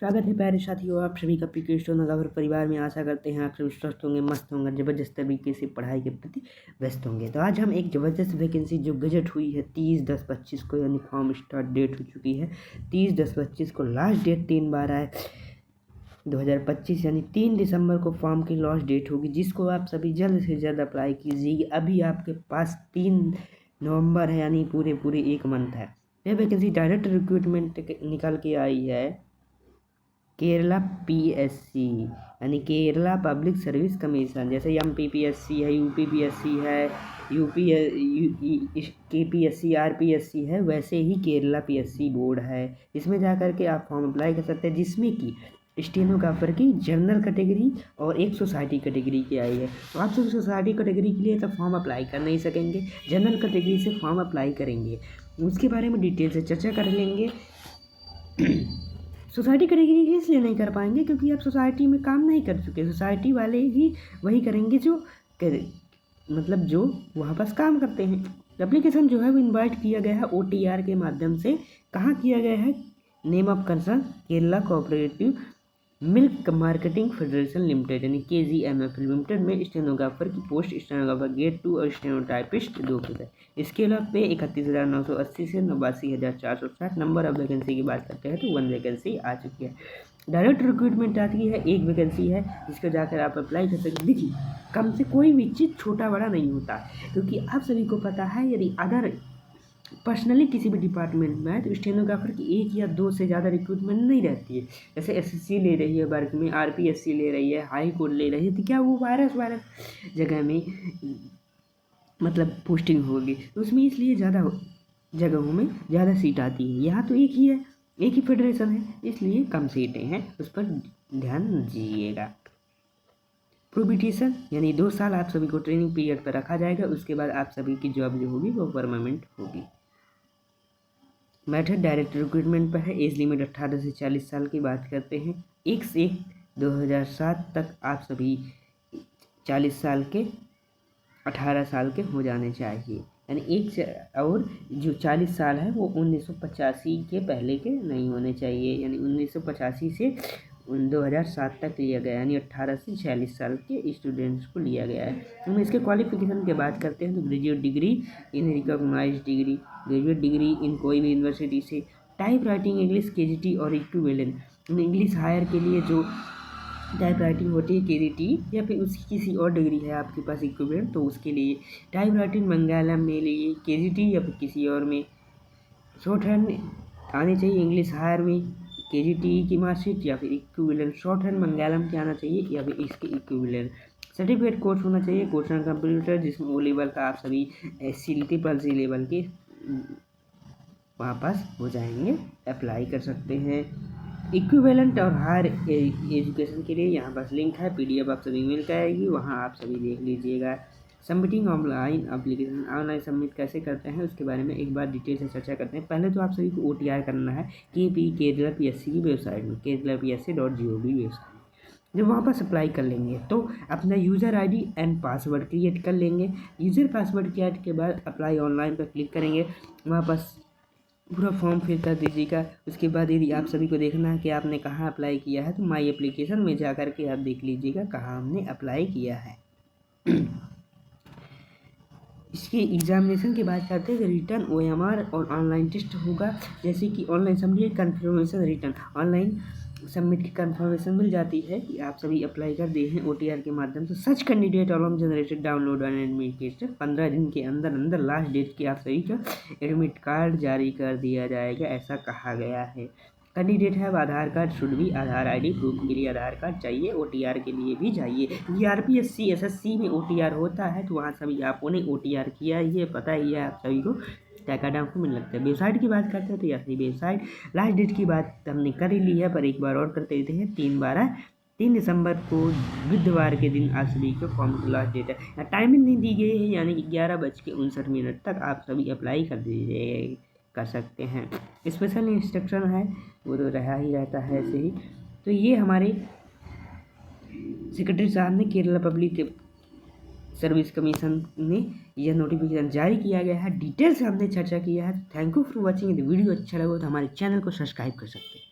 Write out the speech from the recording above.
स्वागत है प्यारे साथियों, आप सभी का पीके स्टोन नगावर परिवार में। आशा करते हैं आप सभी स्वस्थ होंगे, मस्त होंगे, ज़बरदस्त तरीके से पढ़ाई के प्रति व्यस्त होंगे। तो आज हम एक ज़बरदस्त वैकेंसी जो गजट हुई है 30/10/25 को, यानी फॉर्म स्टार्ट डेट हो चुकी है 30/10/25 को, लास्ट डेट 3/12/2025 यानी 3 दिसंबर को फॉर्म की लास्ट डेट होगी, जिसको आप सभी जल्द से जल्द अप्लाई कीजिए। अभी आपके पास 3 नवंबर है, यानी पूरे 1 मंथ है। यह वैकेंसी डायरेक्ट रिक्रूटमेंट निकल के आई है केरला पीएससी यानी केरला पब्लिक सर्विस कमीशन। जैसे एमपीपीएससी है, यूपीपीएससी है, केपीएससी, आरपीएससी है, वैसे ही केरला पीएससी बोर्ड है। इसमें जाकर के आप फॉर्म अप्लाई कर सकते हैं, जिसमें कि स्टेनोग्राफर की जनरल कैटेगरी और एक सोसाइटी कैटेगरी की आई है। तो आप सब सोसाइटी कैटेगरी के लिए तो फॉर्म अप्लाई कर नहीं सकेंगे, जनरल कैटेगरी से फॉर्म अप्लाई करेंगे। उसके बारे में डिटेल से चर्चा कर लेंगे। सोसाइटी कैटेगरी इसलिए नहीं कर पाएंगे क्योंकि आप सोसाइटी में काम नहीं कर चुके। सोसाइटी वाले ही वही करेंगे जो जो वहाँ पास काम करते हैं। एप्लीकेशन जो है वो इनवाइट किया गया है OTR के माध्यम से। कहाँ किया गया है? Name of concern Kerala cooperative milk marketing federation limited यानी KGMF लिमिटेड में स्टेनोग्राफर की पोस्ट, स्टेनोग्राफर ग्रेड 2 और स्टेनोटाइपिस्ट 2 पद है। इसके अलावा पे 31,980 से 89,460। नंबर ऑफ वैकेंसी की बात करते हैं तो 1 वैकेंसी आ चुकी है। डायरेक्ट रिक्रूटमेंट आती है, 1 वैकेंसी है जिसको जाकर आप अप्लाई कर सकते। देखिए, कम से कोई भी चीज़ छोटा बड़ा नहीं होता, क्योंकि आप सभी को पता है यदि अदर पर्सनली किसी भी डिपार्टमेंट में है तो स्टेनोग्राफर की 1 या 2 से ज़्यादा रिक्रूटमेंट नहीं रहती है। जैसे SSC ले रही है वर्क में, RPSC ले रही है, हाई कोर्ट ले रही है, तो क्या वो वायरस जगह में पोस्टिंग होगी, तो उसमें इसलिए ज़्यादा जगहों में ज़्यादा सीट आती है। यहाँ तो एक ही है, एक ही फेडरेशन है, इसलिए कम सीटें हैं, उस पर ध्यान दीजिएगा। प्रोबिटेशन यानी 2 साल आप सभी को ट्रेनिंग पीरियड पर रखा जाएगा। उसके बाद आप सभी की जॉब जो होगी वो परमानेंट होगी। मेथड डायरेक्ट रिक्रूटमेंट पर है। एज लिमिट 18 से 40 साल की बात करते हैं। 1/1/2007 तक आप सभी 40 साल के 18 साल के हो जाने चाहिए, यानी और जो 40 साल है वो 1985 के पहले के नहीं होने चाहिए, यानी 1985 से 2007 तक लिया गया, यानी 18 से 46 साल के स्टूडेंट्स को लिया गया है। हम इसके क्वालिफिकेशन की बात करते हैं तो graduate degree in recognised degree, graduate degree in कोई भी यूनिवर्सिटी से, टाइप राइटिंग इंग्लिश KGT और इक्विवेलेंट। इंग्लिश हायर के लिए जो टाइप राइटिंग होती है KGT, या फिर उसकी किसी और डिग्री है आपके पास इक्विवेलेंट, तो उसके लिए टाइप राइटिंग मंगलम में लिए KGT या फिर किसी और में शॉर्ट हैंड आनी चाहिए। इंग्लिश हायर में KGT की मार्कशीट या फिर इक्विवेलेंट शॉर्ट हैंड मंगलम के आना चाहिए, या फिर इसके इक्विवेलेंट सर्टिफिकेट कोर्स होना चाहिए, कोर्स ऑन कंप्यूटर, जिसमें वो लेवल का आप सभी SC लेवल के वहाँ पास हो जाएंगे, अप्लाई कर सकते हैं। इक्विवेलेंट और हायर एजुकेशन के लिए यहाँ पास लिंक है, PDF आप सभी मिल जाएगी, वहाँ आप सभी देख लीजिएगा। Submitting online application, online submit कैसे करते हैं उसके बारे में एक बार डिटेल से चर्चा करते हैं। पहले तो आप सभी को OTR करना है केरला PSC की वेबसाइट में, keralapsc.gov वेबसाइट। जब वहाँ पर अप्लाई कर लेंगे तो अपना user ID and password create कर लेंगे। यूज़र पासवर्ड क्रिएट के बाद अप्लाई ऑनलाइन पर क्लिक करेंगे, वहाँ पर पूरा फॉर्म फिल कर दीजिएगा। उसके बाद यदि आप सभी को देखना है कि आपने कहाँ अप्लाई किया है तो माई एप्लीकेशन में जा कर के आप देख लीजिएगा कहाँ हमने अप्लाई किया है। इसके एग्जामिनेशन की बात करते हैं कि रिटर्न OMR और ऑनलाइन टेस्ट होगा। जैसे कि online submit confirmation return, online submit की कन्फर्मेशन मिल जाती है कि आप सभी अप्लाई कर दिए हैं OTR के माध्यम से। सच candidate along generated download and admit 15 दिन के अंदर लास्ट डेट के आप सभी का एडमिट कार्ड जारी कर दिया जाएगा, ऐसा कहा गया है। कैंडिडेट है आधार कार्ड शुड भी, आधार ID प्रूफ के लिए आधार कार्ड चाहिए, OTR के लिए भी चाहिए, क्योंकि RPSC SSC में OTR होता है, तो वहाँ सभी आपको ने OTR किया, ये पता ही है आप सभी को, क्या क्या डॉक्यूमेंट लगता है। वेबसाइट की बात करते हैं तो यही वेबसाइट लास्ट डेट की बात हमने कर ही ली है, पर एक बार और करते देते हैं। 3 दिसंबर को बुधवार के दिन आप सभी को फॉर्म की लास्ट डेट है। टाइमिंग नहीं दी गई है, यानी कि 11:59 तक आप सभी अप्लाई कर सकते हैं। स्पेशल इंस्ट्रक्शन है वो तो रहा ही रहता है ऐसे ही। तो ये हमारे सेक्रेटरी साहब ने केरला पब्लिक सर्विस कमीशन ने यह नोटिफिकेशन जारी किया गया है। डिटेल से हमने चर्चा किया है। Thank you for watching. यदि वीडियो अच्छा लगा तो हमारे चैनल को सब्सक्राइब कर सकते हैं।